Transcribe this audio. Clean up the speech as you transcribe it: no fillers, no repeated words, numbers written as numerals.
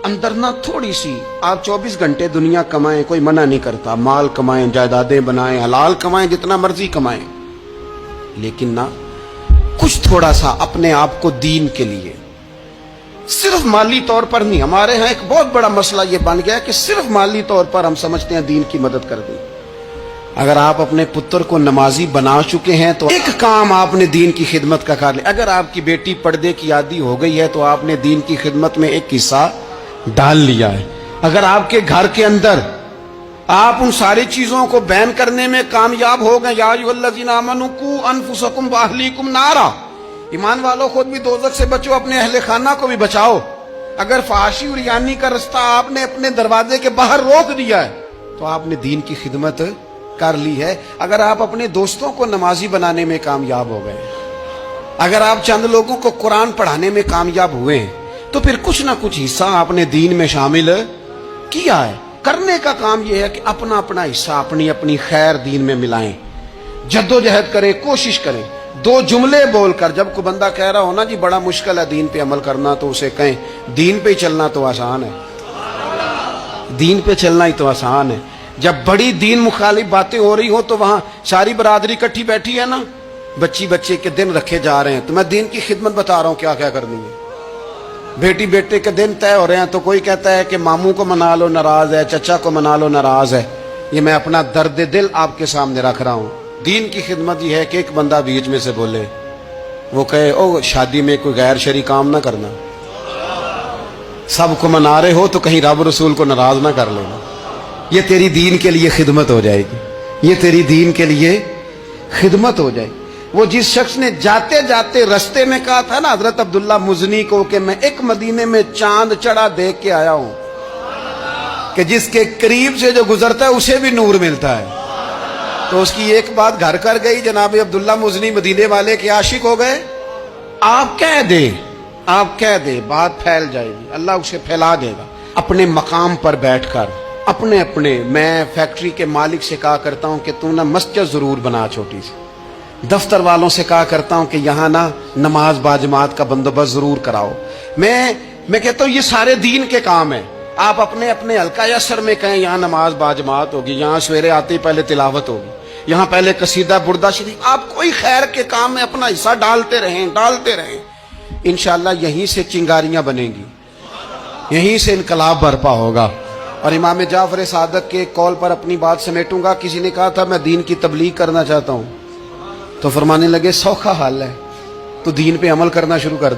اندر نہ تھوڑی سی، آپ 24 گھنٹے دنیا کمائیں، کوئی منع نہیں کرتا، مال کمائیں، جائیدادیں بنائیں، حلال کمائیں، جتنا مرضی کمائیں، لیکن نہ کچھ تھوڑا سا اپنے آپ کو دین کے لیے، صرف مالی طور پر نہیں۔ ہمارے ہاں ایک بہت بڑا مسئلہ یہ بن گیا کہ صرف مالی طور پر ہم سمجھتے ہیں دین کی مدد کر دیں۔ اگر آپ اپنے پتر کو نمازی بنا چکے ہیں تو ایک کام آپ نے دین کی خدمت کا کر لیا۔ اگر آپ کی بیٹی پردے کی عادی ہو گئی ہے تو آپ نے دین کی خدمت میں ایک حصہ ڈال لیا ہے۔ اگر آپ کے گھر کے اندر آپ ان ساری چیزوں کو بین کرنے میں کامیاب ہو گئے، یا ایھا الذین آمنوا قوا انفسکم واہلیکم نارا، ایمان والوں خود بھی دوزخ سے بچو، اپنے اہل خانہ کو بھی بچاؤ۔ اگر فحاشی اور یانی کا رستہ آپ نے اپنے دروازے کے باہر روک دیا ہے تو آپ نے دین کی خدمت کر لی ہے۔ اگر آپ اپنے دوستوں کو نمازی بنانے میں کامیاب ہو گئے، اگر آپ چند لوگوں کو قرآن پڑھانے میں کامیاب ہوئے ہیں، تو پھر کچھ نہ کچھ حصہ آپ نے دین میں شامل کیا ہے۔ کرنے کا کام یہ ہے کہ اپنا اپنا حصہ، اپنی اپنی خیر دین میں ملائیں، جدوجہد کریں، کوشش کریں۔ دو جملے بول کر، جب کوئی بندہ کہہ رہا ہو نا جی بڑا مشکل ہے دین پہ عمل کرنا، تو اسے کہیں دین پہ چلنا تو آسان ہے، دین پہ چلنا ہی تو آسان ہے۔ جب بڑی دین مخالف باتیں ہو رہی ہوں تو وہاں ساری برادری کٹھی بیٹھی ہے نا، بچے کے دن رکھے جا رہے ہیں، تو میں دین کی خدمت بتا رہا ہوں کیا کیا کرنی ہے۔ بیٹے کے دن طے ہو رہے ہیں تو کوئی کہتا ہے کہ ماموں کو منا لو ناراض ہے، چچا کو منا لو ناراض ہے۔ یہ میں اپنا درد دل آپ کے سامنے رکھ رہا ہوں۔ دین کی خدمت یہ ہے کہ ایک بندہ بیچ میں سے بولے، وہ کہے او شادی میں کوئی غیر شرعی کام نہ کرنا، سب کو منا رہے ہو تو کہیں رب رسول کو ناراض نہ کر لینا۔ یہ تیری دین کے لیے خدمت ہو جائے گی، یہ تیری دین کے لیے خدمت ہو جائے گی۔ وہ جس شخص نے جاتے جاتے رستے میں کہا تھا نا حضرت عبداللہ مزنی کو کہ میں ایک مدینے میں چاند چڑھا دیکھ کے آیا ہوں کہ جس کے قریب سے جو گزرتا ہے اسے بھی نور ملتا ہے، تو اس کی ایک بات گھر کر گئی، جناب عبداللہ مزنی مدینے والے کے عاشق ہو گئے۔ آپ کہہ دیں بات پھیل جائے گی، اللہ اسے پھیلا دے گا۔ اپنے مقام پر بیٹھ کر اپنے میں فیکٹری کے مالک سے کہا کرتا ہوں کہ تو نا مسجد ضرور بنا چھوٹی سی، دفتر والوں سے کہا کرتا ہوں کہ یہاں نا نماز باجماعت کا بندوبست ضرور کراؤ۔ میں کہتا ہوں یہ سارے دین کے کام ہیں۔ آپ اپنے حلقہ یا سر میں کہیں یہاں نماز باجماعت ہوگی، یہاں سویرے آتے ہی پہلے تلاوت ہوگی، یہاں پہلے قصیدہ بردہ شریف، آپ کوئی خیر کے کام میں اپنا حصہ ڈالتے رہیں، انشاءاللہ یہیں سے چنگاریاں بنیں گی، یہیں سے انقلاب برپا ہوگا۔ اور امام جعفر صادق کے قول پر اپنی بات سمیٹوں گا۔ کسی نے کہا تھا میں دین کی تبلیغ کرنا چاہتا ہوں، تو فرمانے لگے سوکھا حال ہے، تو دین پہ عمل کرنا شروع کر